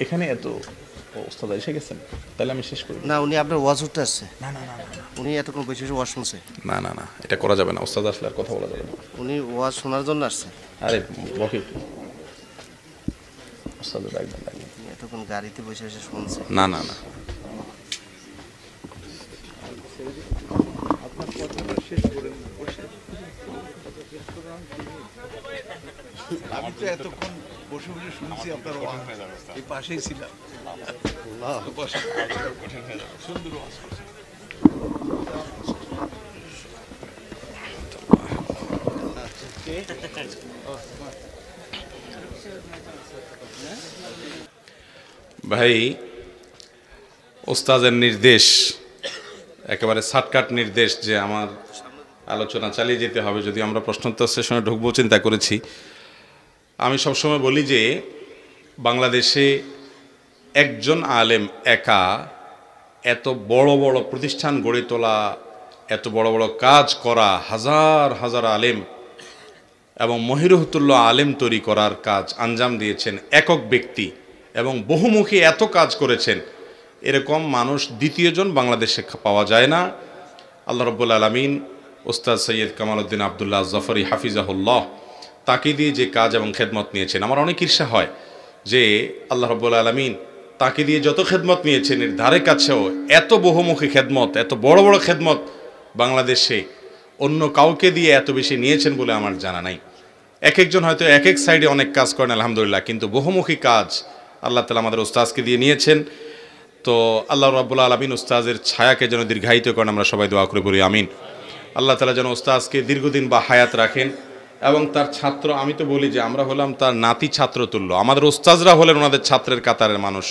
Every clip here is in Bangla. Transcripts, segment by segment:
এখানে এত ওস্তাদ এসে গেছেন, তাহলে আমি শেষ করি। না, উনি আপনার ওয়াজ উঠতে আসছে। না না না না উনি এতক্ষণ বসে বসে ওয়াজ শুনছে। না না না, এটা করা যাবে না। ওস্তাদ আসলে আর কথা বলা যাবে না। উনি ওয়াজ শোনার জন্য আসছে। আরে বকে ওস্তাদ একদম উনি এতক্ষণ গাড়িতে বসে বসে শুনছে। না না না, আমি তো এতক্ষণ বসে বসে শুনছি আপনার ওয়াজ, এই পাশেই ছিলাম। বসে সুন্দর ওয়াজ করছেন। ভাই ওস্তাদের নির্দেশ, একেবারে শর্টকাট নির্দেশ যে আমার আলোচনা চালিয়ে যেতে হবে, যদি আমরা প্রশ্নোত্তর সেশনে ঢুকবো চিন্তা করেছি। আমি সবসময় বলি যে বাংলাদেশে একজন আলেম একা এত বড় বড় প্রতিষ্ঠান গড়ে তোলা, এত বড় বড় কাজ করা, হাজার হাজার আলেম এবং মহিরুহতুল্য আলেম তৈরি করার কাজ আঞ্জাম দিয়েছেন একক ব্যক্তি, এবং বহুমুখী এত কাজ করেছেন, এরকম মানুষ দ্বিতীয়জন বাংলাদেশে পাওয়া যায় না। আল্লাহ রাব্বুল আলামিন ওস্তাদ সৈয়দ কামাল উদ্দিন আবদুল্লাহ জাফরি হাফিজাহুল্লাহ তাকে দিয়ে যে কাজ এবং খেদমত নিয়েছেন, আমার অনেক ঈর্ষা হয় যে আল্লাহ রাব্বুল আলামিন তাকে দিয়ে যত খেদমত নিয়েছেন এর ধারে কাছেও এত বহুমুখী খেদমত, এত বড় বড় খেদমত বাংলাদেশে অন্য কাউকে দিয়ে এত বেশি নিয়েছেন বলে আমার জানা নাই। এক একজন হয়তো এক এক সাইডে অনেক কাজ করেন আলহামদুলিল্লাহ, কিন্তু বহুমুখী কাজ আল্লাহ তাআলা আমাদের উস্তাজকে দিয়ে নিয়েছেন। তো আল্লাহ রাব্বুল আলামিন উস্তাজের ছায়াকে যেন দীর্ঘায়িত করেন, আমরা সবাই দোয়া করে বলি আমিন। আল্লাহ তাআলা যেন উস্তাজকে দীর্ঘদিন বা হায়াত রাখেন, এবং তার ছাত্র, আমি তো বলি যে আমরা হলাম তার নাতি ছাত্র তুল্য। আমাদের উস্তাজরা হলেন ওনাদের ছাত্রের কাতারের মানুষ,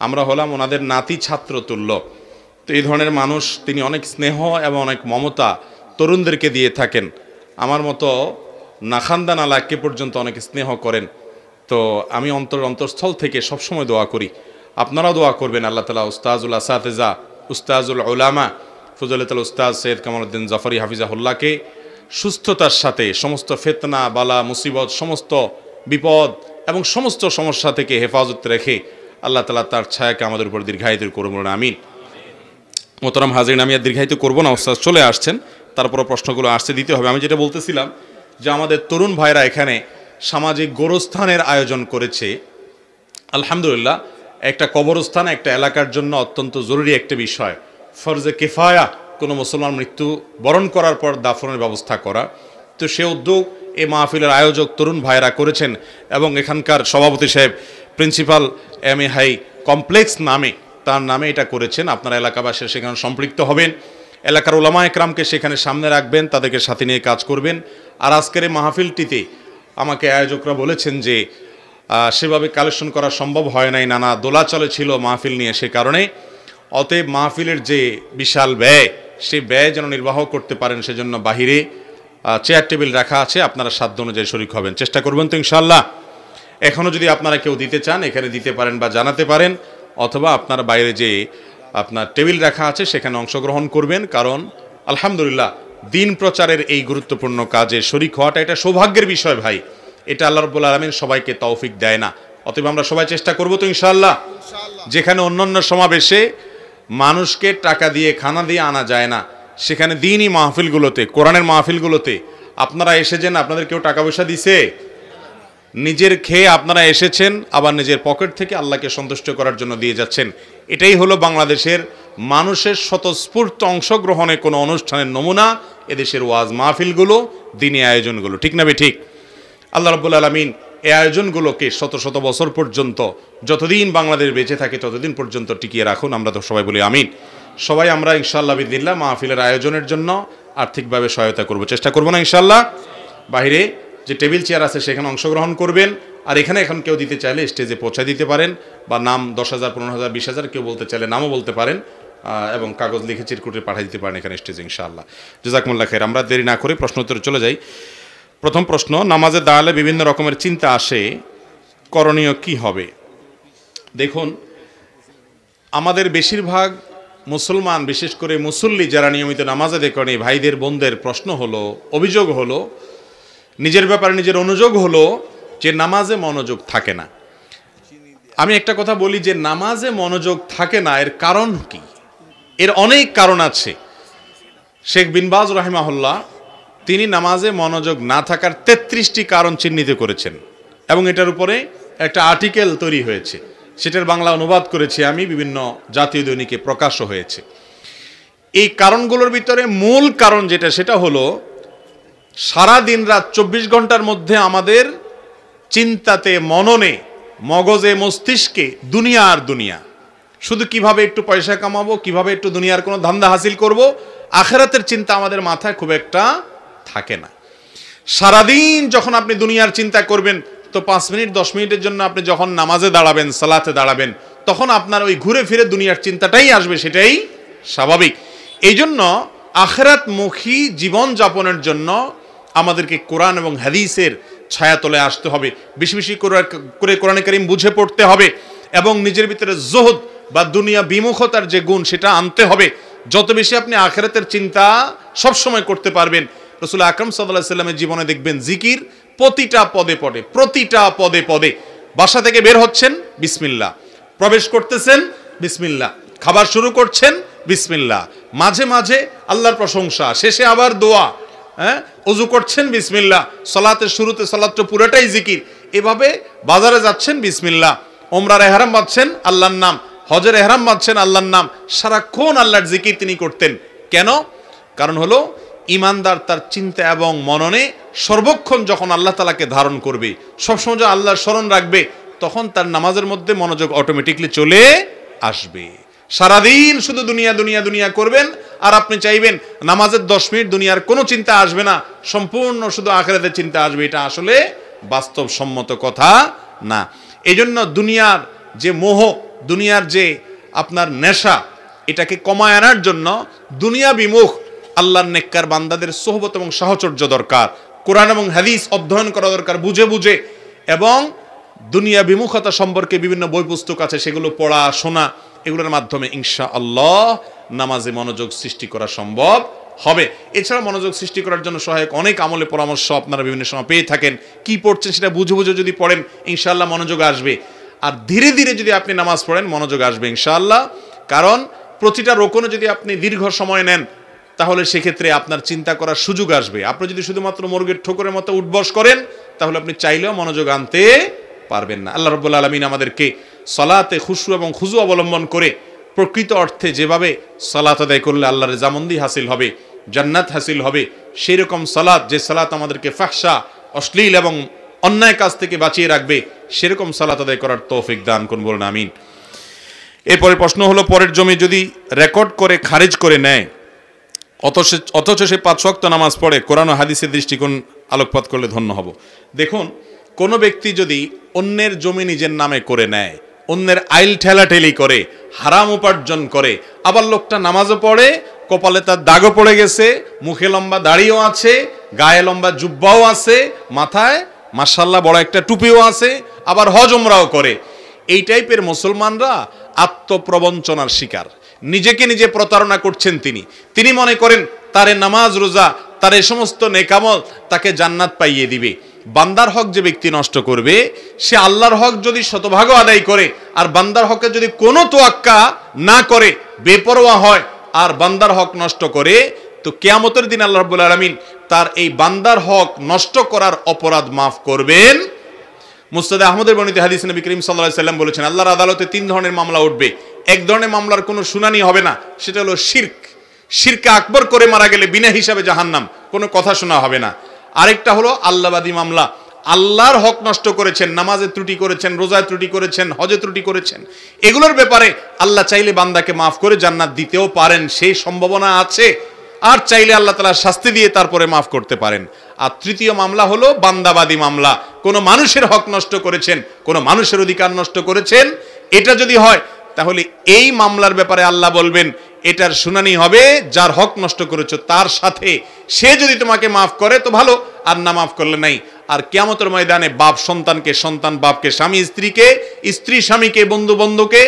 আমরা হলাম ওনাদের নাতি ছাত্র তুল্য। তো এই ধরনের মানুষ, তিনি অনেক স্নেহ এবং অনেক মমতা তরুণদেরকে দিয়ে থাকেন। আমার মতো নাখান্দা নালাকে পর্যন্ত অনেক স্নেহ করেন। তো আমি অন্তরস্থল থেকে সবসময় দোয়া করি, আপনারাও দোয়া করবেন আল্লাহ তাআলা উস্তাজুল আসাতেজা, উস্তাজুল উলামা ফজলাতুল উস্তাজ সৈয়দ কামাল উদ্দিন জাফরি হাফিজাহুল্লাহকে সুস্থতার সাথে সমস্ত ফিতনা বালা মুসিবত, সমস্ত বিপদ এবং সমস্ত সমস্যা থেকে হেফাজত রেখে আল্লাহ তাআলা তার ছায়াকে আমাদের উপর দীর্ঘায়িত করুন আমিন। মোহতারাম হাজিরিন, আমি আর দীর্ঘায়িত করবো না, উস্তাদ চলে আসছেন, তারপরও প্রশ্নগুলো আসতে দিতে হবে। আমি যেটা বলতেছিলাম যে আমাদের তরুণ ভাইরা এখানে সামাজিক গোরস্থানের আয়োজন করেছে, আলহামদুলিল্লাহ। একটা কবরস্থান একটা এলাকার জন্য অত্যন্ত জরুরি একটা বিষয়, ফরজে কিফায়া, কোনো মুসলমান মৃত্যু বরণ করার পর দাফনের ব্যবস্থা করা। তো সে উদ্যোগ এই মাহফিলের আয়োজক তরুণ ভাইরা করেছেন, এবং এখানকার সভাপতি সাহেব principal M A high complex নামে, তার নামে এটা করেছেন। আপনারা এলাকাবাসী সেখানে সম্পৃক্ত হবেন, এলাকার ওলামা একরামকে সেখানে সামনে রাখবেন, তাদেরকে সাথে নিয়ে কাজ করবেন। আর আজকের এই মাহফিলটিতে আমাকে আয়োজকরা বলেছেন যে সেভাবে কালেকশন করা সম্ভব হয় নাই, নানা দোলাচলে ছিল মাহফিল নিয়ে, সে কারণে অতএব মাহফিলের যে বিশাল ব্যয়, সেই ব্যয় যেন নির্বাহ করতে পারেন, সেজন্য বাহিরে চেয়ার টেবিল রাখা আছে, আপনারা সাধ্য অনুযায়ী শরীক হবেন, চেষ্টা করবেন তো ইনশাআল্লাহ। এখনও যদি আপনারা কেউ দিতে চান এখানে দিতে পারেন বা জানাতে পারেন, অথবা আপনার বাইরে যে আপনার টেবিল রাখা আছে সেখানে অংশগ্রহণ করবেন। কারণ আলহামদুলিল্লাহ দিন প্রচারের এই গুরুত্বপূর্ণ কাজে শরীক হওয়াটা এটা সৌভাগ্যের বিষয় ভাই, এটা আল্লাহ রাব্বুল আলামিন সবাইকে তৌফিক দেয় না। অতএব আমরা সবাই চেষ্টা করব তো ইনশাআল্লাহ। যেখানে অন্যান্য সমাবেশে মানুষকে টাকা দিয়ে খানা দিয়ে আনা যায় না, সেখানে দিনই মাহফিলগুলোতে, কোরআনের মাহফিলগুলোতে আপনারা এসেছেন, আপনাদের কেউ টাকা পয়সা দিছে? নিজের খেয়ে আপনারা এসেছেন, আবার নিজের পকেট থেকে আল্লাহকে সন্তুষ্ট করার জন্য দিয়ে যাচ্ছেন। এটাই হলো বাংলাদেশের মানুষের স্বতঃস্ফূর্ত অংশগ্রহণে কোনো অনুষ্ঠানের নমুনা, এদেশের ওয়াজ মাহফিলগুলো, দিনী আয়োজনগুলো, ঠিক না বে ঠিক? আল্লাহ রাব্বুল আলামিন এই আয়োজনগুলোকে শত শত বছর পর্যন্ত, যতদিন বাংলাদেশ বেঁচে থাকে ততদিন পর্যন্ত টিকিয়ে রাখুন, আমরা তো সবাই বলি আমিন। সবাই আমরা ইনশাআল্লাহ বিদিনিল্লাহ মাহফিলের আয়োজনের জন্য আর্থিকভাবে সহায়তা করব, চেষ্টা করব না ইনশাআল্লাহ। বাইরে যে টেবিল চেয়ার আছে সেখানে অংশগ্রহণ করবেন, আর এখানে এখন কেউ দিতে চাইলে স্টেজে পৌঁছায় দিতে পারেন, বা নাম 10,000 15,000 20,000 কেউ বলতে চাইলে নামও বলতে পারেন, এবং কাগজ লিখে চিরকুটে পাঠিয়ে দিতে পারেন এখানে স্টেজে ইনশাআল্লাহ। জাযাকুমুল্লাহ খাইর। আমরা দেরি না করে প্রশ্ন উত্তরে চলে যাই। প্রথম প্রশ্ন, নামাজে দাঁড়ালে বিভিন্ন রকমের চিন্তা আসে, করণীয় কি হবে? দেখুন, আমাদের বেশিরভাগ মুসলমান, বিশেষ করে মুসল্লি যারা নিয়মিত নামাজ আদায় করেন, এই ভাইদের বোনদের প্রশ্ন হলো, অভিযোগ হলো, নিজের ব্যাপারে নিজের অনুযোগ হলো যে নামাজে মনোযোগ থাকে না। আমি একটা কথা বলি যে নামাজে মনোযোগ থাকে না, এর কারণ কি? এর অনেক কারণ আছে। শেখ বিন বাজ রাহিমাহুল্লাহ তিনি নামাজে মনোযোগ না থাকার 33টি কারণ চিহ্নিত করেছেন এবং এটার উপরে একটা আর্টিকেল তৈরি হয়েছে, সেটার বাংলা অনুবাদ করেছি আমি, বিভিন্ন জাতীয় দৈনিকে প্রকাশও হয়েছে। এই কারণগুলোর ভিতরে মূল কারণ যেটা, সেটা হলো সারা দিন রাত 24 ঘন্টার মধ্যে আমাদের চিন্তাতে, মননে, মগজে, মস্তিষ্কে দুনিয়া আর দুনিয়া, শুধু কিভাবে একটু পয়সা কামাবো, কিভাবে একটু দুনিয়ার কোনো ধান্দা হাসিল করব, আখিরাতের চিন্তা আমাদের মাথায় খুব একটা থাকে না। সারাদিন যখন আপনি দুনিয়ার চিন্তা করবেন, তো 5 মিনিট 10 মিনিটের জন্য আপনি যখন নামাজে দাঁড়াবেন, সালাতে দাঁড়াবেন, তখন আপনার ওই ঘুরে ফিরে দুনিয়ার চিন্তাটাই আসবে, সেটাই স্বাভাবিক। এই জন্য আখিরাতমুখী জীবন যাপনের জন্য আমাদেরকে কোরআন এবং হাদিসের ছায়াতলে আসতে হবে, বেশি বেশি করে কোরআনে কারীম বুঝে পড়তে হবে এবং নিজের ভিতরে জুহুদ বা দুনিয়া বিমুখতার যে গুণ, সেটা আনতে হবে। যত বেশি আপনি আখিরাতের চিন্তা সবসময় করতে পারবেন, রাসূল আকরাম সাল্লাল্লাহু আলাইহি ওয়াসাল্লামের জীবনে দেখবেন জিকির প্রতিটা পদে পদে, প্রতিটা পদে পদে। বাসা থেকে বের হচ্ছেন বিসমিল্লাহ, প্রবেশ করতেছেন বিসমিল্লাহ, খাবার শুরু করছেন বিসমিল্লাহ, মাঝে মাঝে আল্লাহর প্রশংসা, শেষে আবার দোয়া, ওযু করছেন বিসমিল্লাহ, সালাতের শুরুতে সালাতটা পুরোটাই জিকির, এভাবে বাজারে যাচ্ছেন বিসমিল্লাহ, ওমরার ইহরাম বাঁধছেন আল্লাহর নাম, হজের ইহরাম বাঁধছেন আল্লাহর নাম, সারাক্ষণ আল্লাহর জিকির তিনি করতেন। কেন? কারণ হলো ইমানদার তার চিন্তা এবং মননে সর্বক্ষণ যখন আল্লাহ তাআলাকে ধারণ করবে, সবসময় যখন আল্লাহর স্মরণ রাখবে, তখন তার নামাজের মধ্যে মনোযোগ অটোমেটিকলি চলে আসবে। সারাদিন শুধু দুনিয়া দুনিয়া দুনিয়া করবেন আর আপনি চাইবেন নামাজের 10 মিনিট দুনিয়ার কোনো চিন্তা আসবে না, সম্পূর্ণ শুধু আখিরাতের চিন্তা আসবে, এটা আসলে বাস্তবসম্মত কথা না। এই জন্য দুনিয়ার যে মোহ, দুনিয়ার যে আপনার নেশা, এটাকে কমায় আনার জন্য দুনিয়া বিমুখ আল্লাহর নেককার বান্দাদের সোহবত এবং সাহচর্য দরকার, কোরআন এবং হাদিস অধ্যয়ন করা দরকার বুঝে বুঝে, এবং দুনিয়া বিমুখতা সম্পর্কে বিভিন্ন বই পুস্তক আছে, সেগুলো পড়া শোনা, এগুলোর মাধ্যমে ইনশাআল্লাহ নামাজে মনোযোগ সৃষ্টি করা সম্ভব হবে। এছাড়া মনোযোগ সৃষ্টি করার জন্য সহায়ক অনেক আমলে পরামর্শ আপনারা বিভিন্ন সময় পেয়ে থাকেন। কি পড়ছেন সেটা বুঝে বুঝে যদি পড়েন, ইনশাআল্লাহ মনোযোগ আসবে। আর ধীরে ধীরে যদি আপনি নামাজ পড়েন, মনোযোগ আসবে ইনশাআল্লাহ। কারণ প্রতিটা রোকনে যদি আপনি দীর্ঘ সময় নেন, তাহলে সেক্ষেত্রে আপনার চিন্তা করার সুযোগ আসবে। আপনি যদি শুধুমাত্র মুরগির ঠোকরের মতো উঠবস করেন, তাহলে আপনি চাইলেও মনোযোগ আনতে পারবেন না। আল্লাহ রাব্বুল আলামিন আমাদেরকে সালাতে খুশু এবং খুজু অবলম্বন করে প্রকৃত অর্থে যেভাবে সালাত আদায় করলে আল্লাহর রেজামন্দি হাসিল হবে, জান্নাত হাসিল হবে, সেই রকম সালাত, যে সালাত আমাদেরকে ফাহশা, অশ্লীল এবং অন্যায় কাজ থেকে বাঁচিয়ে রাখবে, সেরকম সালাত আদায় করার তৌফিক দান করুন, বলুন আমিন। এরপরে প্রশ্ন হলো, পরের জমি যদি রেকর্ড করে খারিজ করে নেয়, অথচ সে 5 ওয়াক্ত নামাজ পড়ে, কোরআন ও হাদিসের দৃষ্টিকোণ আলোকপাত করলে ধন্য হব। দেখুন, কোনো ব্যক্তি যদি অন্যের জমি নিজের নামে করে নেয়, অন্যের আইল ঠেলাঠেলি করে, হারাম উপার্জন করে, আবার লোকটা নামাজও পড়ে, কপালে তার দাগও পড়ে গেছে, মুখে লম্বা দাড়িও আছে, গায়ে লম্বা জুব্বাও আছে, মাথায় মাশাআল্লাহ বড় একটা টুপিও আছে, আবার হজ উমরাও করে, এই টাইপের মুসলমানরা আত্মপ্রবঞ্চনার শিকার, নিজেকে নিজে প্রতারণা করছেন। তিনি মনে করেন তারে নামাজ রোজা, তার এই সমস্ত নেকামল তাকে জান্নাত পাইয়ে দিবে। বান্দার হক যে ব্যক্তি নষ্ট করবে, সে আল্লাহর হক যদি শতভাগ আদায় করে আর বান্দার হকে যদি কোনো তোয়াক্কা না করে, বেপরোয়া হয় আর বান্দার হক নষ্ট করে, তো কিয়ামতের দিন আল্লাহ রাব্বুল আলামিন তার এই বান্দার হক নষ্ট করার অপরাধ মাফ করবেন। মুসনাদ আহমদের বর্ণিত হাদিস নবী করিম সাল্লাল্লাহু আলাইহি সাল্লাম বলেছেন, আল্লাহর আদালতে 3 ধরনের মামলা উঠবে। এক ধরনের মামলার কোনো শুনানি হবে না, সেটা হলো শিরক, শিরকে আকবর করে মারা গেলে বিনা হিসাবে জাহান্নাম, কোনো কথা শোনা হবে না। আরেকটা হলো আল্লাহবাদী মামলা, আল্লাহর হক নষ্ট করেছেন, নামাজে ত্রুটি করেছেন, রোজায় ত্রুটি করেছেন, হজে ত্রুটি করেছেন, এগুলোর ব্যাপারে আল্লাহ চাইলে বান্দাকে মাফ করে জান্নাত দিতেও পারেন, সেই সম্ভাবনা আছে। আর চাইলে আল্লাহ তাআলা শাস্তি দিয়ে তারপরে মাফ করতে পারেন। আর তৃতীয় মামলা হলো বান্দাবাদী মামলা, কোনো মানুষের হক নষ্ট করেছেন, কোনো মানুষের অধিকার নষ্ট করেছেন, এটা যদি হয় তাহলে এই মামলার ব্যাপারে আল্লাহ বলবেন এটার শুনানি হবে যার হক নষ্ট করেছো তার সাথে, সে যদি তোমাকে মাফ করে তো ভালো, আর না মাফ করলে নাই। আর কিয়ামতের ময়দানে বাপ সন্তানকে, সন্তান বাপকে, স্বামী স্ত্রীকে, স্ত্রী স্বামীকে, বন্ধু বন্ধুকে,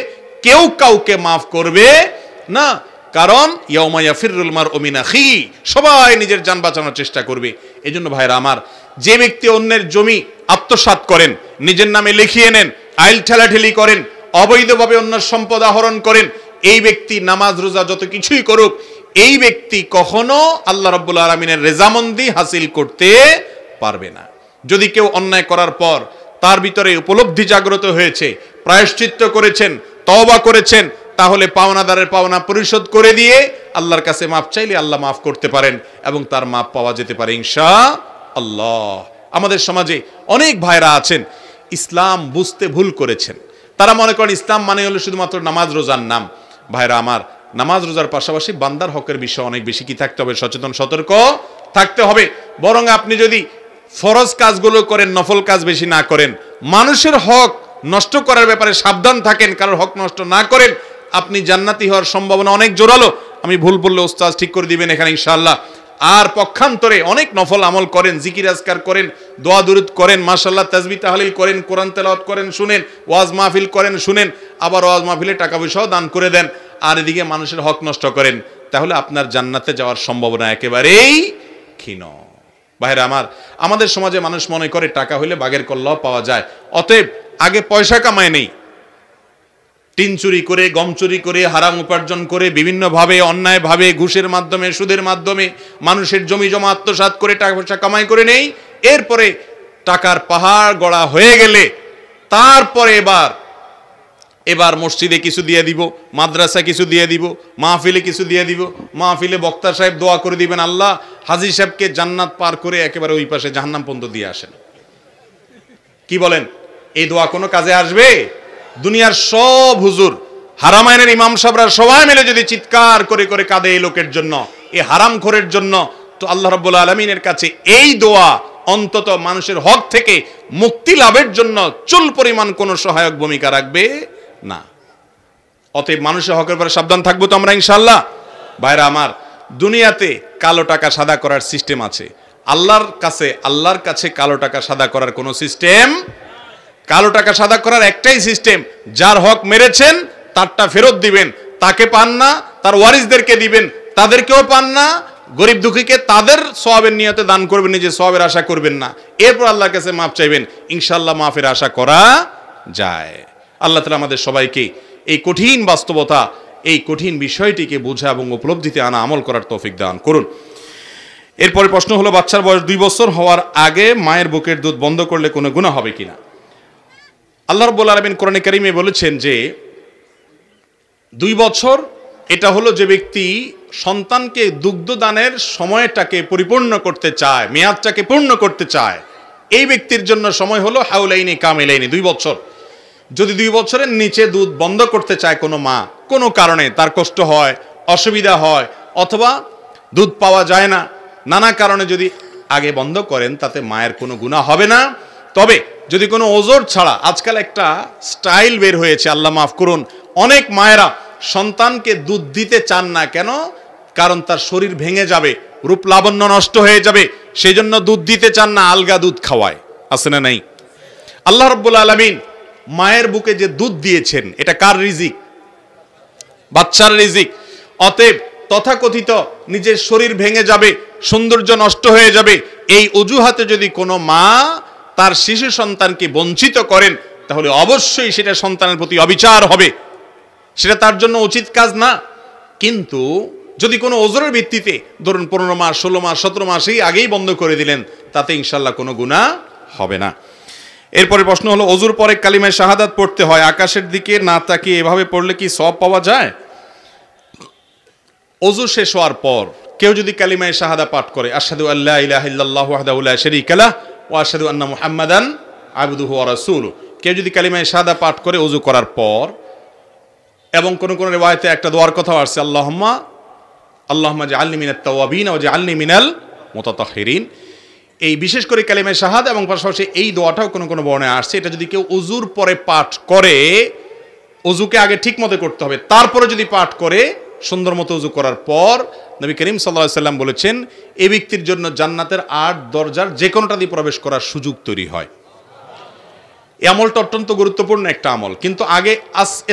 কেউ কাউকে মাফ করবে না। কারণ ইয়াউমা ইয়াফিরুল মারউ মিন আখিহি, সবাই নিজের জান বাঁচানোর চেষ্টা করবে। এজন্য ভাইরা আমার, যে ব্যক্তি অন্যের জমি আত্মসাৎ করেন, নিজের নামে লিখিয়ে নেন, আইল ঠেলাঠেলি করেন, অবৈধভাবে অন্য সম্পদ আহরণ করেন, এই ব্যক্তি নামাজ রোজা যত কিছুই করুক, এই ব্যক্তি কখনো আল্লাহ রাব্বুল আলামিনের রেজামন্দি হাসিল করতে পারবে না। যদি কেউ অন্যায় করার পর তার ভিতরে উপলব্ধি জাগ্রত হয়েছে, প্রায়শ্চিত্ত করেছেন, তওবা করেছেন, তাহলে পাওনাদারের পাওনা পরিশোধ করে দিয়ে আল্লাহর কাছে মাফ চাইলে আল্লাহ মাফ করতে পারেন এবং তার মাফ পাওয়া যেতে পারে ইনশাআল্লাহ। আমাদের সমাজে অনেক ভাইরা আছেন ইসলাম বুঝতে ভুল করেছেন। তারা মনে করেন ইসলাম মানে হলো শুধুমাত্র নামাজ রোজার নাম। ভাইরা আমার, নামাজ রোজার পাশাপাশি বান্দার হকের বিষয়ে অনেক বেশি কি থাকতে হবে, সচেতন সতর্ক থাকতে হবে। বরং আপনি যদি ফরজ কাজগুলো করেন, নফল কাজ বেশি না করেন, মানুষের হক নষ্ট করার ব্যাপারে সাবধান থাকেন, কারোর হক নষ্ট না করেন, আপনি জান্নাতি হওয়ার সম্ভাবনা অনেক জোরালো। আমি ভুল বললে ওস্তাদ ঠিক করে দিবেন এখানে ইনশাআল্লাহ। আর পক্ষান্তরে অনেক নফল আমল করেন, জিকির আজকার করেন, দোয়া দুরুদ করেন, মাশাআল্লাহ তাসবিহ তাহলিল করেন, কোরআন তেলাওয়াত করেন শুনেন, ওয়াজ মাহফিল করেন শুনেন, আবার ওয়াজ মাহফিলে টাকা পয়সাও দান করে দেন, আর এদিকে মানুষের হক নষ্ট করেন, তাহলে আপনার জান্নাতে যাওয়ার সম্ভাবনা একেবারেই ক্ষীণ। ভাইরা আমার, আমাদের সমাজে মানুষ মনে করে টাকা হইলে বাঘের কল্লাও পাওয়া যায়। অতএব আগে পয়সা কামায় নেই, টিন চুরি করে, গম চুরি করে, হারাম উপার্জন করে, বিভিন্নভাবে অন্যায়ভাবে ঘুষের মাধ্যমে, সুদের মাধ্যমে মানুষের জমি জমা আত্মসাৎ করে টাকা পয়সা কামাই করে নেই। এরপরে টাকার পাহাড় গড়া হয়ে গেলে তারপরে এবার মসজিদে কিছু দিয়ে দিব, মাদ্রাসা কিছু দিয়ে দিব, মাহফিলে কিছু দিয়ে দিব, মাহফিলে বক্তা সাহেব দোয়া করে দিবেন, আল্লাহ হাজী সাহেবকে জান্নাত পার করে একেবারে ওই পাশে জাহান্নাম পর্যন্ত দিয়ে আসেন। কি বলেন, এই দোয়া কোনো কাজে আসবে? দুনিয়ার সব হুজুর, হারামাইনের ইমাম সাহেবরা সবাই মিলে যদি চিৎকার করে করে কাঁদে এই লোকের জন্য, এই হারামখোরের জন্য, তো আল্লাহ রাব্বুল আলামিনের কাছে এই দোয়া অন্তত মানুষের হক থেকে মুক্তি লাভের জন্য চুল পরিমাণ কোনো সহায়ক ভূমিকা রাখবে না। অতএব মানুষের হকের ব্যাপারে সাবধান থাকবো তো আমরা ইনশাআল্লাহ। ভাইরা আমার, দুনিয়াতে কালো টাকা সাদা করার সিস্টেম আছে, আল্লাহর কাছে কালো টাকা সাদা করার কোনো সিস্টেম। কালো টাকা সাদা করার একটাই সিস্টেম, যার হক মেরেছেন তারটা ফেরত দিবেন, তাকে পান না তার ওয়ারিসদেরকে দিবেন, তাদেরকেও পান না, গরিব দুঃখীকে তাদের সওয়াবের নিয়তে দান করবেন, নিজে সওয়াবের আশা করবেন না। এরপর আল্লাহর কাছে মাফ চাইবেন, ইনশাআল্লাহ মাফের আশা করা যায়। আল্লাহ তাআলা আমাদের সবাইকে এই কঠিন বাস্তবতা, এই কঠিন বিষয়টিকে বোঝা এবং উপলব্ধিতে আনা, আমল করার তৌফিক দান করুন। এরপরে প্রশ্ন হলো, বাচ্চার বয়স 2 বছর হওয়ার আগে মায়ের বুকের দুধ বন্ধ করলে কোনো গুনাহ হবে কিনা? আল্লাহ রাব্বুল আলামিন কোরআনে কারীমে বলেছেন যে 2 বছর এটা হলো যে ব্যক্তি সন্তানকে দুগ্ধদানের সময়টাকে পরিপূর্ণ করতে চায়, মেয়াদটাকে পূর্ণ করতে চায়, এই ব্যক্তির জন্য সময় হলো হাউলাইনি কামিলাইনি, 2 বছর। যদি 2 বছরের নিচে দুধ বন্ধ করতে চায় কোনো মা, কোনো কারণে তার কষ্ট হয়, অসুবিধা হয়, অথবা দুধ পাওয়া যায় না, নানা কারণে যদি আগে বন্ধ করেন, তাতে মায়ের কোনো গুনাহ হবে না। তবে যদি কোনো ওজর ছাড়া, আজকাল একটা স্টাইল বের হয়েছে, আল্লাহ মাফ করুন, অনেক মায়েরা সন্তানকে দুধ দিতে চান না। কেন? কারণ তার শরীর ভেঙে যাবে, রূপ লাবণ্য নষ্ট হয়ে যাবে, সেই জন্য দুধ দিতে চান না, আলগা দুধ খাওয়ায়। আছে না নাই? আল্লাহ রাব্বুল আলামিন মায়ের বুকে যে দুধ দিয়েছেন, এটা কার রিজিক? বাচ্চার রিজিক। অতএব তথাকথিত নিজের শরীর ভেঙে যাবে, সৌন্দর্য নষ্ট হয়ে যাবে, এই অজুহাতে যদি কোনো মা তার শিশু সন্তানকে বঞ্চিত করেন, তাহলে অবশ্যই সেটা সন্তানের প্রতি অবিচার হবে, সেটা তার জন্য উচিত কাজ না। কিন্তু যদি কোনো ওজরের ভিত্তিতে ধরুন 15 মাস, 16 মাস, 17 মাসেই আগেই বন্ধ করে দিলেন, তাতে ইনশাআল্লাহ কোনো গুনাহ হবে না। এরপরে প্রশ্ন হলো, ওযুর পরে কালিমায়ে শাহাদাত পড়তে হয়, আকাশের দিকে না তাকিয়ে এভাবে পড়লে কি সওয়াব পাওয়া যায়? ওযু শেষ হওয়ার পর কেউ যদি কালিমায়ে শাহাদা পাঠ করে, আশহাদু আল্লা ইলাহা ইল্লাল্লাহু ওয়াহদাহু লা শারীকা লাহু ওয়া আশহাদু আন্না মুহাম্মাদান আবদুহু ওয়া রাসূলুহু, কেউ যদি কালিমায়ে শাহাদা পাঠ করে ওযু করার পর, এবং কোন কোন রিওয়ায়াতে একটা দোয়ার কথা আছে, আল্লাহুম্মা জাআলনি মিনাত তাওয়াবিন ওয়া জাআলনি মিনাল মুতাতাহহিরিন, এই বিশেষ করে কালিমায়ে শাহাদা এবং পাশাপাশি এই দোয়াটাও কোন কোন বর্ণনায় আসছে। এটা যদি কেউ ওযুর পরে পাঠ করে, ওযুকে আগে ঠিক মতো করতে হবে, তারপরে যদি পাঠ করে সুন্দর মতো ওযু করার পর, নবী করিম সাল্লাল্লাহু আলাইহি সাল্লাম বলেছেন, এই ব্যক্তির জন্য জান্নাতের 8 দরজার যে কোনোটা দিয়ে প্রবেশ করার সুযোগ তৈরি হয়। এই আমলটা অত্যন্ত গুরুত্বপূর্ণ একটা আমল, কিন্তু আগে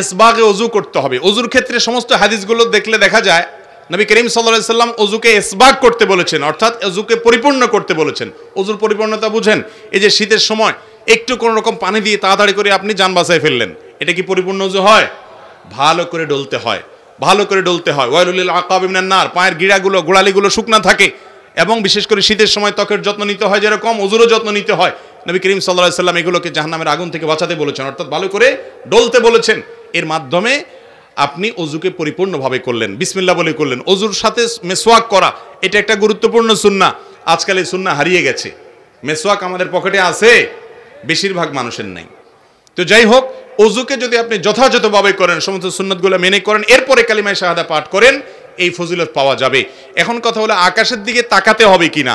ইসবাগে ওযু করতে হবে। ওযুর ক্ষেত্রে সমস্ত হাদিসগুলো দেখলে দেখা যায় নবী করিম সাল্লাল্লাহু আলাইহি সাল্লাম ওযুকে ইসবাগ করতে বলেছেন, অর্থাৎ ওযুকে পরিপূর্ণ করতে বলেছেন। ওযুর পরিপূর্ণতা বুঝেন, এই যে শীতের সময় একটু কোনো রকম পানি দিয়ে তাড়াতাড়ি করে আপনি জান বাঁচায় ফেললেন, এটা কি পরিপূর্ণ ওযু হয়? ভালো করে ডলতে হয়, ভালো করে ডলতে হয়। ওয়াইলুল লিল আকাবি মিনান নার, পায়ের গিড়াগুলো গোড়ালিগুলো শুকনা থাকে, এবং বিশেষ করে শীতের সময় ত্বকের যত্ন নিতে হয়, যেরকম ওযুরও যত্ন নিতে হয়। নবী করিম সাল্লাল্লাহু আলাইহি সাল্লাম এগুলোকে জাহান্নামের আগুন থেকে বাঁচাতে বলেছেন, অর্থাৎ ভালো করে ডলতে বলেছেন। এর মাধ্যমে আপনি ওযুকে পরিপূর্ণভাবে করলেন, বিসমিল্লাহ বলে করলেন। ওযুর সাথে মেসওয়াক করা এটা একটা গুরুত্বপূর্ণ সুন্নাহ। আজকাল এই সুন্নাহ হারিয়ে গেছে। মেসওয়াক আমাদের পকেটে আছে, বেশিরভাগ মানুষের নাই। তো যাই হোক, ওযুকে যদি আপনি যথাযথভাবে করেন, সমস্ত সুন্নাতগুলো মেনে করেন, এরপরে কালিমায়ে শাহাদা পাঠ করেন, এই ফজিলত পাওয়া যাবে। এখন কথা হলো আকাশের দিকে তাকাতে হবে কিনা।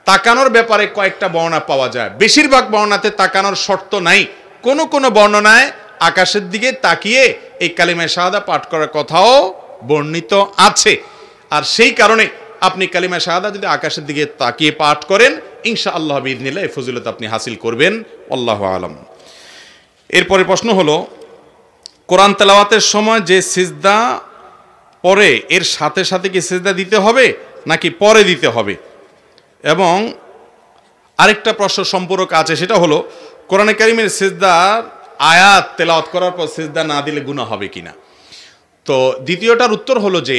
তাকানোর ব্যাপারে কয়েকটা বর্ণনা পাওয়া যায়। বেশিরভাগ বর্ণনাতে তাকানোর শর্ত নাই। কোন কোন বর্ণনায় আকাশের দিকে তাকিয়ে এই কালিমায়ে শাহাদা পাঠ করার কথাও বর্ণিত আছে। আর সেই কারণে আপনি কালিমায়ে শাহাদা যদি আকাশের দিকে তাকিয়ে পাঠ করেন, ইনশাআল্লাহ বিইذনিল্লাহ এই ফজিলত আপনি হাসিল করবেন। আল্লাহু আলাম। এরপরে প্রশ্ন হলো, কোরআন তেলাওয়াতের সময় যে সিজদা পরে এর সাথে সাথে কি সিজদা দিতে হবে নাকি পরে দিতে হবে? এবং আরেকটা প্রশ্ন সম্পর্ক আছে, সেটা হলো কোরআনে কারীমের সিজদার আয়াত তেলাওয়াত করার পর সিজদা না দিলে গুনাহ হবে কিনা। তো দ্বিতীয়টার উত্তর হলো যে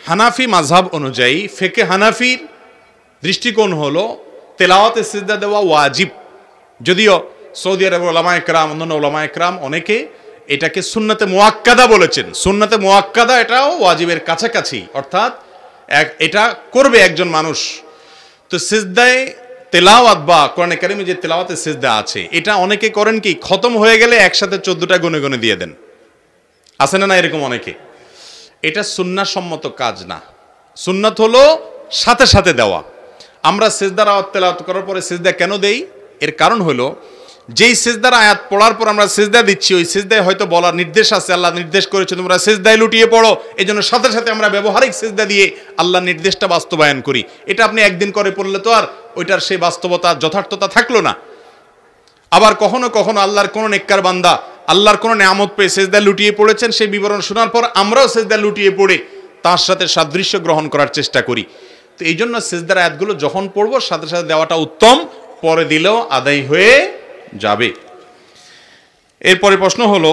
হানাফি মাযহাব অনুযায়ী, ফিকহে হানাফির দৃষ্টিকোণ হলো তেলাওয়াতে সিজদা দেওয়া ওয়াজিব। যদিও সৌদি আরবের উলামায়ে কেরাম, অন্যান্য উলামায়ে কেরাম অনেকে এটাকে সুন্নতে মুআক্কাদা বলেছেন। সুন্নতে মুআক্কাদা এটাও ওয়াজিবের কাছাকাছি, অর্থাৎ এটা করবে একজন মানুষ। তো সিজদায় তেলাওয়াত বা কোরআনে কারীমে যে তেলাওয়াতের সিজদা আছে, এটা অনেকে করেন কি, খতম হয়ে গেলে একসাথে 14টা গুনে গুনে দিয়ে দেন। আছে না এরকম অনেকে? এটা সুন্নাহ সম্মত কাজ না। সুন্নাত হলো সাথে সাথে দেওয়া। আমরা সিজদার আয়াত তেলাওয়াত করার পরে সিজদা কেন দেই? এর কারণ হলো, যেই সিজদার আয়াত পড়ার পর আমরা সিজদা দিচ্ছি, ওই সিজদায় হয়তো বলার নির্দেশ আছে, আল্লাহ নির্দেশ করেছে তোমরা সিজদায় লুটিয়ে পড়ো। এই জন্য সাথে সাথে আমরা ব্যবহারিক সিজদা দিয়ে আল্লাহর নির্দেশটা বাস্তবায়ন করি। এটা আপনি একদিন করে পড়লে তো আর ওইটার সেই বাস্তবতা, যথার্থতা থাকলো না। আবার কখনো কখনো আল্লাহর কোনো নেককার বান্দা আল্লাহর কোনো নেয়ামত পেয়ে সিজদায় লুটিয়ে পড়েছেন, সেই বিবরণ শোনার পর আমরাও সিজদায় লুটিয়ে পড়ে তার সাথে সাদৃশ্য গ্রহণ করার চেষ্টা করি। তো এই জন্য সিজদার আয়াতগুলো যখন পড়বো সাথে সাথে দেওয়াটা উত্তম, পরে দিলেও আদায় হয়ে যাবে। এরপরে প্রশ্ন হলো,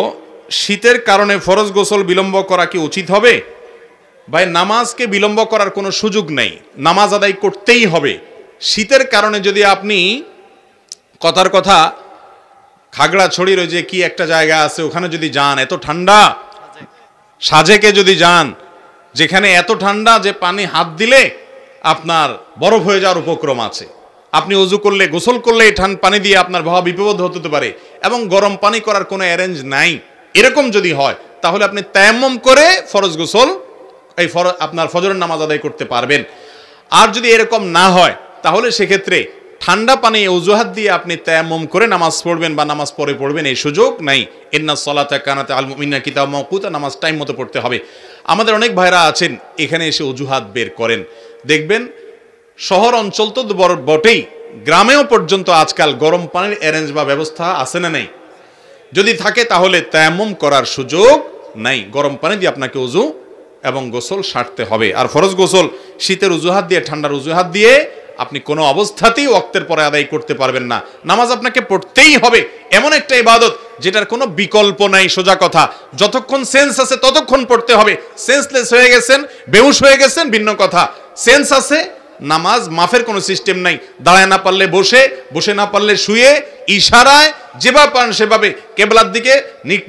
শীতের কারণে ফরজ গোসল বিলম্ব করা কি উচিত হবে? ভাই, নামাজকে বিলম্ব করার কোনো সুযোগ নেই, নামাজ আদায় করতেই হবে। শীতের কারণে যদি আপনি কথার কথা খাগড়াছড়ির ওই যে কি একটা জায়গা আছে, ওখানে যদি যান, এত ঠান্ডা, সাজেকে যদি যান, যেখানে এত ঠান্ডা যে পানি হাত দিলে আপনার বরফ হয়ে যাওয়ার উপক্রম আছে, আপনি ওযু করলে, গোসল করলে এই ঠান্ডা পানি দিয়ে আপনার মহা বিপদ হতে পারে, এবং গরম পানি করার কোনো অ্যারেঞ্জ নাই, এরকম যদি হয় তাহলে আপনি তায়াম্মুম করে ফরজ গোসল, এই আপনার ফজরের নামাজ আদায় করতে পারবেন। আর যদি এরকম না হয় তাহলে সেক্ষেত্রে ঠান্ডা পানি অজুহাত দিয়ে আপনি তায়াম্মুম করে নামাজ পড়বেন বা নামাজ পরে পড়বেন, এই সুযোগ নাই। ইন্নাস সালাতা কানাত আল মুমিনিনা কিতাব মাওকুতা, নামাজ টাইম মতো পড়তে হবে। আমাদের অনেক ভাইরা আছেন এখানে এসে অজুহাত বের করেন, দেখবেন শহর অঞ্চল তো বটেই, গ্রামেও পর্যন্ত আজকাল গরম পানির অ্যারেঞ্জ বা ব্যবস্থা আছে না নেই? যদি থাকে তাহলে তায়াম্মুম করার সুযোগ নাই, গরম পানি দিয়ে আপনাকে ওযু এবং গোসল সারতে হবে। আর ফরজ গোসল শীতের অজুহাত দিয়ে, ঠান্ডার অজুহাত দিয়ে আপনি কোনো অবস্থাতেই ওয়াক্তের পরে আদায় করতে পারবেন না। নামাজ আপনাকে পড়তেই হবে, এমন একটা ইবাদত যেটার কোনো বিকল্প নাই। সোজা কথা, যতক্ষণ সেন্স আছে ততক্ষণ পড়তে হবে। সেন্সলেস হয়ে গেছেন, বেহুশ হয়ে গেছেন, ভিন্ন কথা। সেন্স আছে, নামাজ মাফের কোনো সিস্টেম নাই। দাঁড়ায় না পারলে বসে, বসে না পারলে শুয়ে, ইশারায় যেভাবে পারেন সেভাবে। কেবলার দিকে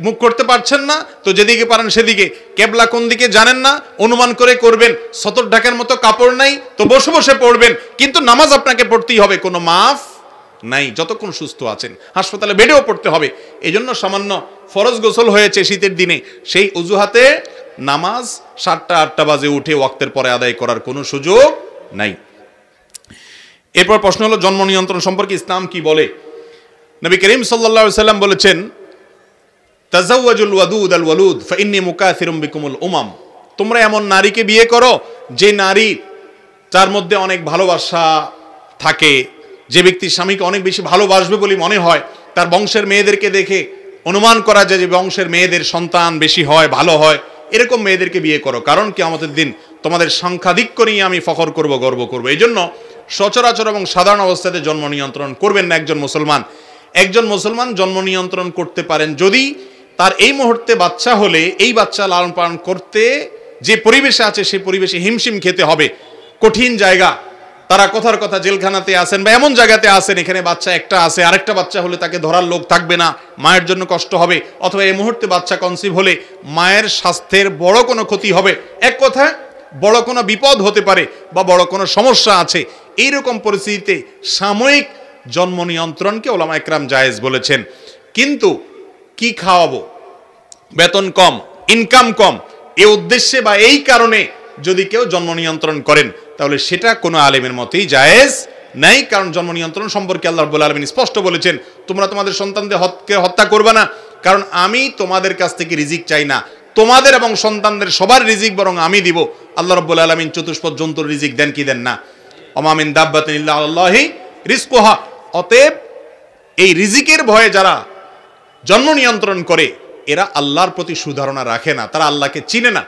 মুখ করতে পারছেন না তো যেদিকে পারেন সেদিকে, কেবলা কোন দিকে জানেন না অনুমান করে করবেন। সতর ঢাকার মতো কাপড় নাই তো বসে বসে পড়বেন, কিন্তু নামাজ আপনাকে পড়তেই হবে, কোনো মাফ নাই যতক্ষণ সুস্থ আছেন। হাসপাতালে বেডেও পড়তে হবে। এই জন্য সামান্য ফরজ গোসল হয়েছে শীতের দিনে, সেই অজুহাতে নামাজ 7টা-8টা বাজে উঠে ওয়াক্তের পরে আদায় করার কোনো সুযোগ নাই। এরপর প্রশ্ন হলো, জন্ম নিয়ন্ত্রণ সম্পর্কে ইসলাম কি বলে? নবী করিম সাল্লাল্লাহু আলাইহি সাল্লাম বলেছেন, তাজাওয়াজুল ওয়াদুদ আল ওয়ালুদ ফাইন্নী মুকাসিরুম বিকুমুল উমাম। তোমরা এমন নারীকে বিয়ে করো যে নারী, যার মধ্যে অনেক ভালোবাসা থাকে, যে ব্যক্তি স্বামীকে অনেক বেশি ভালোবাসবে বলে মনে হয়, তার বংশের মেয়েদেরকে দেখে অনুমান করা যায় যে বংশের মেয়েদের সন্তান বেশি হয়, ভালো হয়, এরকম মেয়েদেরকে বিয়ে করো। কারণ কিয়ামতের দিন তোমাদের সংখ্যাধিক্য নিয়ে আমি ফখর করব, গর্ব করব। এই জন্য সচরাচর এবং সাধারণ অবস্থাতে জন্ম নিয়ন্ত্রণ করবেন না একজন মুসলমান। একজন মুসলমান জন্ম নিয়ন্ত্রণ করতে পারেন যদি তার এই মুহূর্তে বাচ্চা হলে এই বাচ্চা লালন পালন করতে যে পরিবেশে আছে সেই পরিবেশে হিমশিম খেতে হবে। কঠিন জায়গা, তারা কথার কথা জেলখানাতে আছেন বা এমন জায়গাতে আছেন এখানে বাচ্চা একটা আছে, আরেকটা বাচ্চা হলে তাকে ধরার লোক থাকবে না, মায়ের জন্য কষ্ট হবে, অথবা এই মুহূর্তে বাচ্চা কনসিভ হলে মায়ের স্বাস্থ্যের বড় কোনো ক্ষতি হবে, এক কথায় বড় কোনো বিপদ হতে পারে বা বড় কোনো সমস্যা আছে। এইরকম পরিস্থিতিতে সাময়িক জন্ম নিয়ন্ত্রণকে ওলামা একরাম জায়েজ বলেছেন। কিন্তু কি খাওয়াবো, বেতন কম, ইনকাম কম, এই উদ্দেশ্যে বা এই কারণে যদি কেউ জন্ম নিয়ন্ত্রণ করেন তাহলে সেটা কোনো আলেমের মতেই জায়েজ নাই। কারণ জন্ম নিয়ন্ত্রণ সম্পর্কে আল্লাহ রাব্বুল আলামিন স্পষ্ট বলেছেন, তোমরা তোমাদের সন্তানদের হত্যা করবে না, কারণ আমি তোমাদের কাছ থেকে রিজিক চাই না, তোমাদের এবং সন্তানদের সবার রিজিক বরং আমি দিব। আল্লাহ রাব্বুল আলামিন চতুষ্পদ জন্তুর রিজিক দেন কি দেন না? ওমা মিন দাব্বাতিন ইল্লা আলাল্লাহি রিজকুহা। অতএব এই রিজিকের ভয়ে যারা জন্ম নিয়ন্ত্রণ করে এরা আল্লাহর প্রতি সুধারণা রাখে না, তারা আল্লাহকে চিনে না।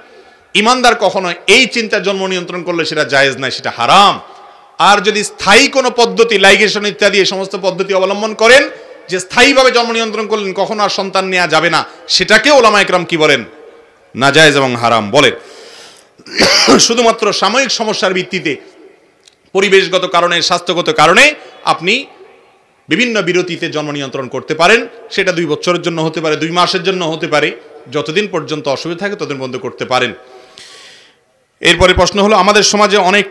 ইমানদার কখনো এই চিন্তা জন্ম নিয়ন্ত্রণ করলে সেটা জায়েজ নাই, সেটা হারাম। আর যদি স্থায়ী কোনো পদ্ধতি, লাইগেশন ইত্যাদি এই সমস্ত পদ্ধতি অবলম্বন করেন যে স্থায়ীভাবে জন্ম নিয়ন্ত্রণ করলেন কখনো আর সন্তান নেওয়া যাবে না, সেটাকে ওলামা একরাম কি বলেন? নাজায়েজ এবং হারাম বলেন। শুধুমাত্র সাময়িক সমস্যার ভিত্তিতে, পরিবেশগত কারণে, স্বাস্থ্যগত কারণে আপনি বিভিন্ন বিরতিতে জন্ম নিয়ন্ত্রণ করতে পারেন। সেটা 2 বছরের জন্য হতে পারে, 2 মাসের জন্য হতে পারে, যতদিন পর্যন্ত অসুবিধা থাকে ততদিন পর্যন্ত করতে পারেন। এরপরে প্রশ্ন হলো, আমাদের সমাজে অনেক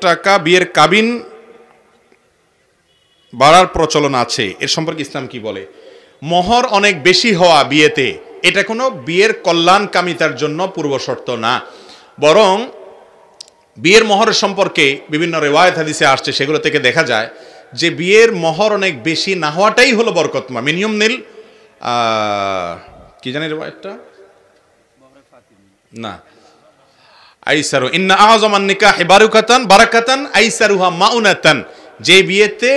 টাকা বিয়ের কাবিন বাড়ার প্রচলন আছে, এর সম্পর্কে ইসলাম কি বলে? মোহর অনেক বেশি হওয়া বিয়েতে এটা কোনো বিয়ের কল্যাণকামিতার জন্য পূর্ব শর্ত না, বরং বিয়ের মোহরের সম্পর্কে বিভিন্ন রিওয়ায়াত হাদিসে আসছে, সেগুলো থেকে দেখা যায় যে বিয়ের মোহর অনেক বেশি না হওয়াটাই হলো বরকতময়। মিনিমাম নীল কি জানি রিওয়ায়াতটা না, আইসারু ইন্না আযমান নিকাহি বারাকাতান আইসারুহা মাউনাতান। যে বিয়েতে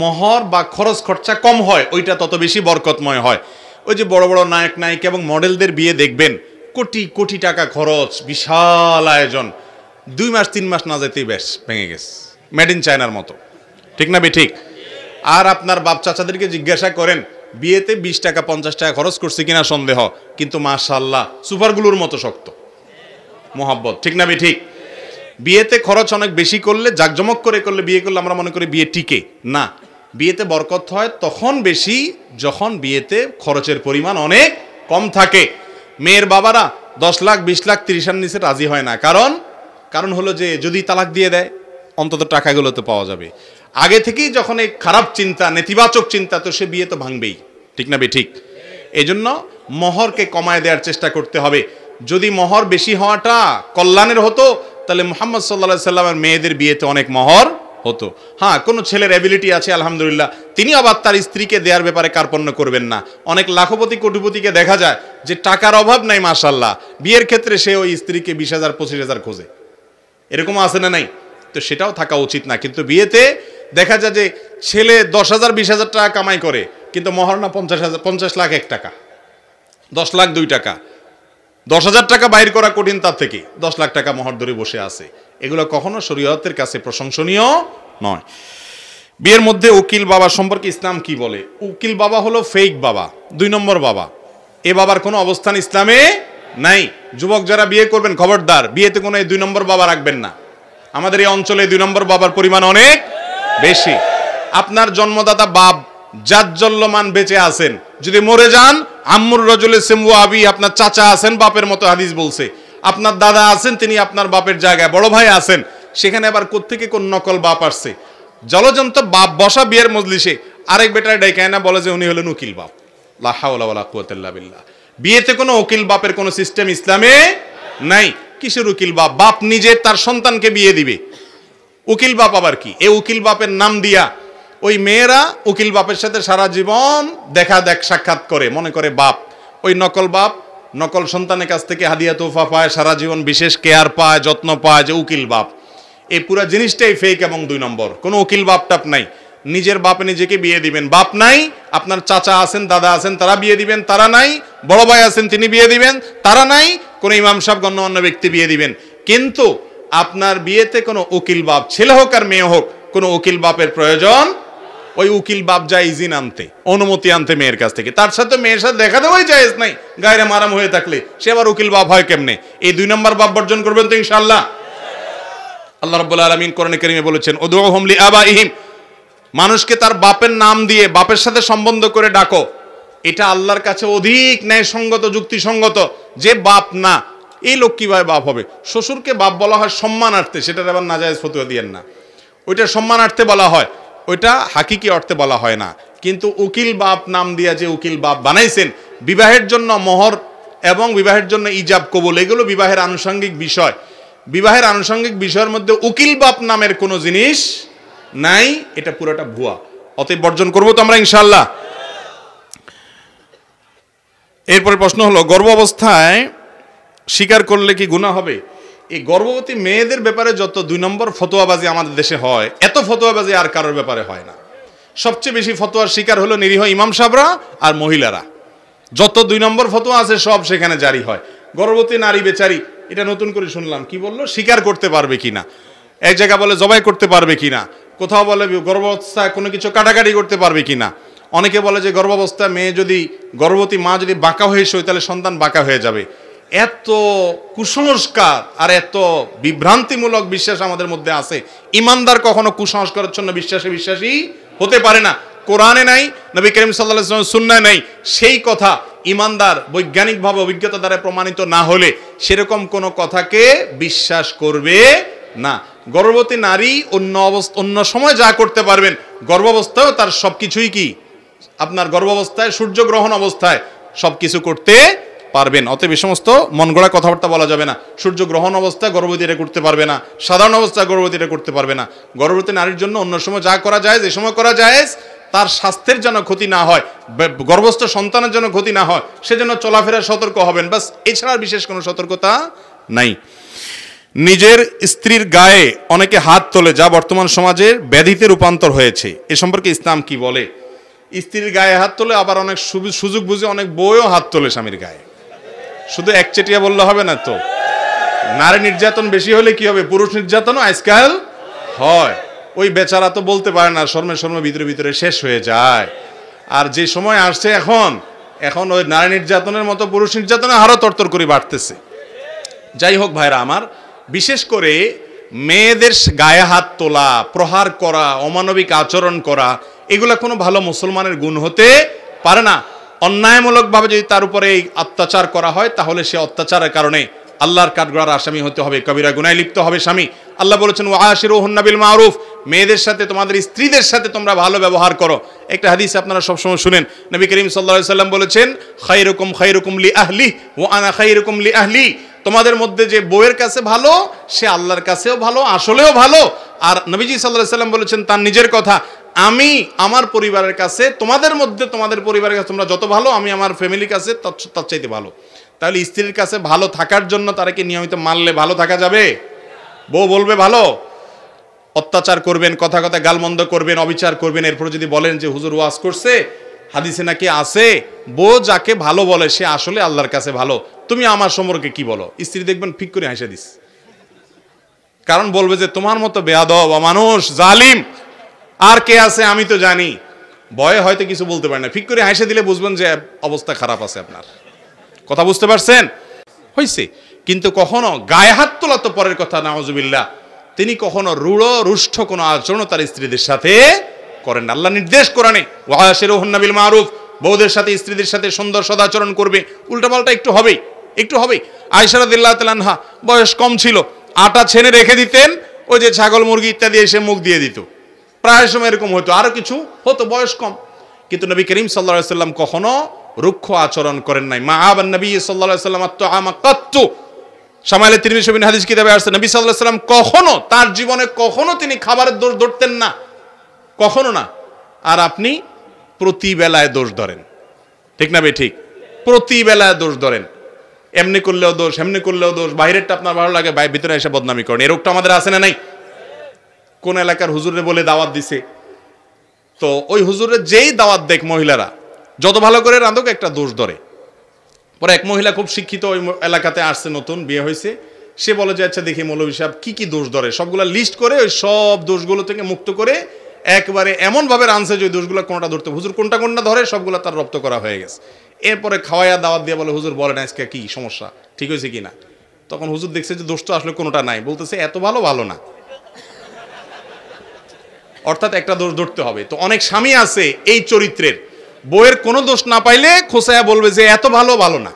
মোহর বা খরচ খরচা কম হয় ওইটা তত বেশি বরকতময় হয়। ওই যে বড় বড় নায়ক নায়িকা এবং মডেলদের বিয়ে দেখবেন, কোটি কোটি টাকা খরচ, বিশাল আয়োজন, 2 মাস 3 মাস না যেতেই বেশ ভেঙে গেছে, মেড ইন চায়নার মতো, ঠিক না ঠিক? আর আপনার বাপ চাচাদেরকে জিজ্ঞাসা করেন বিয়েতে 20 টাকা 50 টাকা খরচ করছে কিনা সন্দেহ, কিন্তু মাশাআল্লাহ সুপারগুলোর মতো শক্ত মোহাব্বত, ঠিক না ঠিক? বিয়েতে খরচ অনেক বেশি করলে, জাকজমক করে করলে, বিয়ে করলে আমরা মনে করি বিয়ে টিকে না। বিয়েতে বরকত হয় তখন বেশি যখন বিয়েতে খরচের পরিমাণ অনেক কম থাকে। মেয়ের বাবারা 10 লাখ 20 লাখ 30 নিচে রাজি হয় না, কারণ হলো যে যদি তালাক দিয়ে দেয় অন্তত টাকাগুলো তো পাওয়া যাবে। আগে থেকেই যখন এই খারাপ চিন্তা, নেতিবাচক চিন্তা, তো সে বিয়ে তো ভাঙবেই, ঠিক না ঠিক? এই জন্য মোহরকে কমায় দেওয়ার চেষ্টা করতে হবে। যদি মোহর বেশি হওয়াটা কল্যাণের হতো তাহলে মুহাম্মদ সাল্লাল্লাহু আলাইহি সাল্লামের মেয়েদের বিয়েতে অনেক মোহর হতো। হ্যাঁ, কোনো ছেলের অ্যাবিলিটি আছে আলহামদুলিল্লাহ, তিনি আবার তার স্ত্রীকে দেওয়ার ব্যাপারে কার্পণ্য করবেন না। অনেক লাখপতি কোটিপতিকে দেখা যায় যে টাকার অভাব নাই মাশাআল্লাহ, বিয়ের ক্ষেত্রে সে ওই স্ত্রীকে 20,000 25,000 খোঁজে, এরকম আছে না নাই? তো সেটাও থাকা উচিত না। কিন্তু বিয়েতে দেখা যায় যে ছেলে 10,000 20,000 টাকা কামাই করে কিন্তু মোহর না 50 লাখ 1 টাকা, 10 লাখ 2 টাকা, 10,000 টাকা বাইর করা কঠিন, তার থেকে 10 লাখ টাকা মোহর ধরে বসে আছে। এগুলো কখনো শরীয়তের কাছে প্রশংসনীয় নয়। বিয়ের মধ্যে উকিল বাবা সম্পর্কে ইসলাম কি বলে? উকিল বাবা হলো ফেক বাবা, 2 নম্বর বাবা। এ বাবার কোনো অবস্থান ইসলামে নাই। যুবক যারা বিয়ে করবেন খবরদার বিয়েতে কোনো এই 2 নম্বর বাবা রাখবেন না। আমাদের এই অঞ্চলে 2 নম্বর বাবার পরিমাণ অনেক বেশি। আপনার জন্মদাতা বাপ জাজ্জল্যমান বেঁচে আছেন, যদি মরে যান আম্মুর রজুলে সিমু আবি, আপনার চাচা আছেন বাপের মতো, হাদিস বলছে। আপনার দাদা আছেন, তিনি আপনার বাপের জায়গায়, বড় ভাই আছেন, সেখানে আবার কোত্থেকে কোন নকল বাপ আসছে? জলজন্ত বাপ বসা বিয়ের মজলিসে আরেক বেটার ডাইকায় না বলে যে উনি হলেন উকিল বাপ। লা হাওলা ওয়ালা কুওয়াতা ইল্লা বিল্লাহ। বিয়েতে কোনো উকিল বাপের কোনো সিস্টেম ইসলামে নাই। কিসের উকিল বাপ? বাপ নিজে তার সন্তানকে বিয়ে দিবে, উকিল বাপ আবার কি? এই উকিল বাপের নাম দিয়া ওই মেয়েরা উকিল বাপের সাথে সারা জীবন দেখা সাক্ষাৎ করে, মনে করে বাপ। ওই নকল বাপ নকল সন্তানের কাছ থেকে হাদিয়া তোফা পায়, সারা জীবন বিশেষ কেয়ার পায়, যত্ন পায়, যে উকিল বাপ। এই পুরো জিনিসটাই ফেক এবং 2 নম্বর। কোনো উকিল বাপ টাপ নাই। নিজের বাপে নিজেকে বিয়ে দিবেন, বাপ নাই, আপনার চাচা আছেন, দাদা আছেন, তারা বিয়ে দিবেন, তারা নাই, বড় ভাই আছেন, তিনি বিয়ে দিবেন, তারা নাই, কোনো ইমাম সাহেব গণ্যমান্য ব্যক্তি বিয়ে দিবেন, কিন্তু আপনার বিয়েতে কোনো উকিল বাপ, ছেলে হোক আর মেয়ে হোক, কোনো উকিল বাপের প্রয়োজন। ওই উকিল বাপ যায় ইজিন আনতে, অনুমতি আনতে মেয়ের কাছ থেকে, তার সাথে মেয়ের সাথে দেখা দেওয়াই জায়েজ নাই গায়রে মারাম হয়ে থাকলে, সে আবার উকিল বাপ হয় কেমনে? এই 2 নম্বর বাপ বর্জন করবেন তো ইনশাআল্লাহ। আল্লাহ রাব্বুল আলামিন কোরআনে কারীমে বলেছেন, উদউহুম লিআবাইহিম, মানুষকে তার বাপের নাম দিয়ে বাপের সাথে সম্বন্ধ করে ডাকো। এটা আল্লাহর কাছে অধিক ন্যায়সঙ্গত, যুক্তিসঙ্গত। যে বাপ না, এই লোক কিভাবে বাপ হবে? শ্বশুরকে বাপ বলা হয় সম্মানার্থে, সেটার আবার নাজায়েজ ফতোয়া দিয়েন না। ওইটা সম্মানার্থে বলা হয়, ওইটা হাকিকি অর্থে বলা হয় না। কিন্তু উকিল বাপ নাম দিয়া যে উকিল বাপ বানাইছেন, বিবাহের জন্য মোহর এবং বিবাহের জন্য ইজাব কবুল, এগুলো বিবাহের আনুষঙ্গিক বিষয়। বিবাহের আনুষঙ্গিক বিষয়ের মধ্যে উকিল বাপ নামের কোনো জিনিস নাই, এটা পুরোটা ভুয়া। অতএব বর্জন করবো তো আমরা ইনশাআল্লাহ। এরপরে প্রশ্ন হলো, গর্ভ অবস্থায় স্বীকার করলে কি গুনাহ হবে? এই গর্ভবতী মেয়েদের ব্যাপারে যত 2 নম্বর ফতোয়াবাজি আমাদের দেশে হয়, এত ফতোয়াবাজি আর কারোর ব্যাপারে হয় না। সবচেয়ে বেশি ফতোয়ার শিকার হলো নিরীহ ইমাম সাহেবরা আর মহিলারা। যত 2 নম্বর ফতোয়া আছে সব সেখানে জারি হয়। গর্ভবতী নারী বেচারি, এটা নতুন করে শুনলাম, কি বললো, স্বীকার করতে পারবে কিনা, এক জায়গা বলে জবাই করতে পারবে কিনা, কোথাও বলে গর্ভাবস্থায় কোনো কিছু কাটাকাটি করতে পারবে কিনা। অনেকে বলে যে গর্ভাবস্থায় মেয়ে যদি, গর্ভবতী মা যদি বাঁকা হয়ে শোয় তাহলে সন্তান বাঁকা হয়ে যাবে। এত কুসংস্কার আর এত বিভ্রান্তিমূলক বিশ্বাস আমাদের মধ্যে আছে। ইমানদার কখনো কুসংস্কারের জন্য বিশ্বাসী হতে পারে না। কোরআনে নাই, নবী করিম সাল্লাল্লাহু আলাইহি ওয়াসাল্লাম সুন্নায় নাই। সেই কথা ইমানদার বৈজ্ঞানিকভাবে অভিজ্ঞতা দ্বারা প্রমাণিত না হলে সেরকম কোনো কথাকে বিশ্বাস করবে না। গর্ভবতী নারী অন্য সময় যা করতে পারবেন, গর্ভাবস্থায়ও তার সবকিছুই কি, আপনার গর্ভাবস্থায় সূর্যগ্রহণ অবস্থায় সবকিছু করতে পারবেন। অতএব এই সমস্ত মন গড়া কথাবার্তা বলা যাবে না। সূর্যগ্রহণ অবস্থায় গর্ভবতীরা করতে পারবে না, সাধারণ অবস্থায় গর্ভবতীরা করতে পারবে না। গর্ভবতী নারীর জন্য অন্য সময় যা করা যায়, যে সময় করা যায়, তার স্বাস্থ্যের যেন ক্ষতি না হয়, গর্ভস্থ সন্তানের জন্য ক্ষতি না হয়, সেজন্য চলাফেরার সতর্ক হবেন, বাস। এছাড়া বিশেষ কোনো সতর্কতা নাই। নিজের স্ত্রীর গায়ে অনেকে হাত তোলে, যা বর্তমান সমাজের ব্যাধিতে রূপান্তর হয়েছে, এ সম্পর্কে ইসলাম কি বলে? স্ত্রীর গায়ে হাত তোলে, আবার অনেক সুযোগ বুঝে অনেক বউও হাত তোলে স্বামীর গায়ে। শুধু একচেটিয়া বললে হবে না তো। নারী নির্যাতন বেশি হলে কি হবে? পুরুষ নির্যাতনও আজকাল হয়। ওই বেচারা তো বলতে পারে না, শর্মে ভিতরে ভিতরে শেষ হয়ে যায়। আর যে সময় আসছে এখন ওই নারী নির্যাতনের মতো পুরুষ নির্যাতনে আরো তরতর করে বাড়তেছে। যাই হোক ভাইরা আমার, বিশেষ করে মেয়েদের গায়ে হাত তোলা, প্রহার করা, অমানবিক আচরণ করা, এগুলা কোনো ভালো মুসলমানের গুণ হতে পারে না। অন্যায়মূলকভাবে যদি তার উপরে এই অত্যাচার করা হয়, তাহলে সে অত্যাচারের কারণে আল্লাহর কাঠগড়ার আসামি হতে হবে, কবিরা গুনাহে লিপ্ত হবে স্বামী। আল্লাহ বলেছেন, ওয়াশিরুহুন্না বিল মারুফ, মেয়েদের সাথে, তোমাদের স্ত্রীদের সাথে তোমরা ভালো ব্যবহার করো। একটা হাদিস আপনারা সবসময় শুনেন, নবী করিম সাল্লাল্লাহু আলাইহি সাল্লাম বলেছেন, খায়রুকুম লি আহলি ওয়া আনা খায়রুকুম লি আহলি, তোমাদের মধ্যে যে বউয়ের কাছে ভালো, সে আল্লাহর কাছেও ভালো, আসলেও ভালো। আর নবীজি সাল্লাল্লাহু আলাইহি সাল্লাম বলেছেন তার নিজের কথা, আমি আমার পরিবারের কাছে, তোমাদের মধ্যে তোমাদের পরিবারের কাছে তোমরা যত ভালো, আমি আমার ফ্যামিলির কাছে তার চাইতে ভালো। তাহলে স্ত্রীর কাছে ভালো থাকার জন্য তারাকে নিয়মিত মানলে ভালো থাকা যাবে? বউ বলবে ভালো, অত্যাচার করবেন, কথা গালমন্দ করবেন, অবিচার করবেন, এরপর যদি বলেন যে হুজুর ওয়াজ করছে, হাদিসে নাকি আছে বউ যাকে ভালো বলে সে আসলে আল্লাহর কাছে ভালো, তুমি আমার সম্পর্কে কি বলো? স্ত্রী দেখবেন ফিক করে হাসে দিস, কারণ বলবে যে তোমার মতো বেয়াদব, অমানুষ, জালিম আর কে আছে আমি তো জানি। ভয়ে হয়তো কিছু বলতে পারে না, ফিক করে হাসে দিলে বুঝবেন যে অবস্থা খারাপ আছে আপনার। কথা বুঝতে পারছেন? হইছে। কিন্তু কখনো গায়ে হাত তোলা তো পরের কথা, নাউজুবিল্লাহ, তিনি কখনো রুষ্ট কোনো আচরণ তার স্ত্রীদের সাথে করেন না। আল্লাহ নির্দেশ কোরআনে, ওয়াশিরুহুন্না বিল মারুফ, বউদের সাথে স্ত্রীদের সাথে সুন্দর সদাচরণ করবে। উল্টাপাল্টা একটু হবেই। আয়েশা রাদিয়াল্লাহু তাআলা আনহা বয়স কম ছিল, আটা ছেনে রেখে দিতেন, ওই যে ছাগল মুরগি ইত্যাদি এসে মুখ দিয়ে দিত, প্রায় সময় এরকম হতো, আরো কিছু হতো, বয়স কম। কিন্তু নবী করিম সাল্লাল্লাহু আলাইহি সাল্লাম কখনো রুক্ষ আচরণ করেন নাই। মা আবান নবী সাল্লাল্লাহু আলাইহি সাল্লাম আত-তাআমা কাত্তু, শামাইলে তিরমিজি শরীফ হাদিস কিতাবে আসছে, নবী সাল্লাল্লাহু আলাইহি সাল্লাম কখনো তার জীবনে কখনো তিনি খাবারের দোষ ধরতেন না, কখনো না। আর আপনি প্রতি বেলায় দোষ ধরেন, ঠিক না ভাই? ঠিক, প্রতি বেলায় দোষ ধরেন, এমনি করলেও দোষ, এমনি করলেও দোষ, বাইরেরটা আপনার ভালো লাগে, ভিতরে এসে বদনামি করেন। এই রোগটা আমাদের আছে না নাই? কোন এলাকার হুজুরে বলে দাওয়াত দিছে, তো ওই হুজুরের যেই দাওয়াত দেখ মহিলারা যত ভালো করে রাঁধুক একটা দোষ ধরে, পরে এক মহিলা খুব শিক্ষিত ওই এলাকাতে আসছে, নতুন বিয়ে হয়েছে, সে বলে যে আচ্ছা দেখি মৌলভী সাহেব কি কি দোষ ধরে, সবগুলা লিস্ট করে ওই সব দোষগুলো থেকে মুক্ত করে একবারে এমনভাবে রানছে যে ওই দোষগুলো কোনটা ধরতে, হুজুর কোনটা কোনটা ধরে সবগুলো তার রপ্ত করা হয়ে গেছে। এরপরে খাওয়াইয়া দাওয়াত দিয়ে বলে হুজুর বলেন আজকে কি সমস্যা, ঠিক হয়েছে কি না। তখন হুজুর দেখছে যে দোষ তো আসলে কোনোটা নাই, বলতেছে এত ভালো ভালো না, অর্থাৎ একটা দোষ ধরতে হবে। তো অনেক স্বামী আছে এই চরিত্রের, বউয়ের কোনো দোষ না পাইলে খোসায়া বলবে যে এত ভালো ভালো না,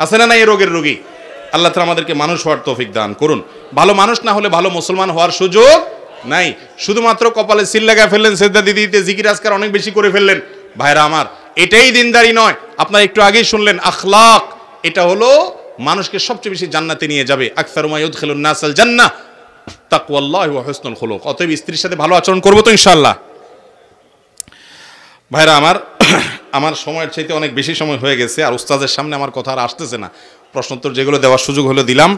আছে না এই রোগের রোগী। আল্লাহ তাআলা আমাদেরকে মানুষ হওয়ার তৌফিক দান করুন। ভালো মানুষ না হলে ভালো মুসলমান হওয়ার সুযোগ নাই। শুধুমাত্র কপালে সিল লাগায় ফেললেন, সেজদা দিতে দিতে জিকির আজকার অনেক বেশি করে ফেললেন, ভাইরা আমার এটাই দিনদারি নয়। আপনারা একটু আগেই শুনলেন আখলাক, এটা হলো মানুষকে সবচেয়ে বেশি জান্নাতে নিয়ে যাবে। আকসারু মা ইউদখিলুন নাসাল জান্নাহ তাকওয়াল্লাহি ওয়া হুসনুল খুলুক। অতএব স্ত্রীর সাথে ভালো আচরণ করবো তো ইনশাআল্লাহ। ভাইরা আমার, আমার সময়ের চাইতে অনেক বেশি সময় হয়ে গেছে, আর উস্তাদের সামনে আমার কথা আর আসতেছে না। প্রশ্নোত্তর যেগুলো দেওয়ার সুযোগ হলো দিলাম।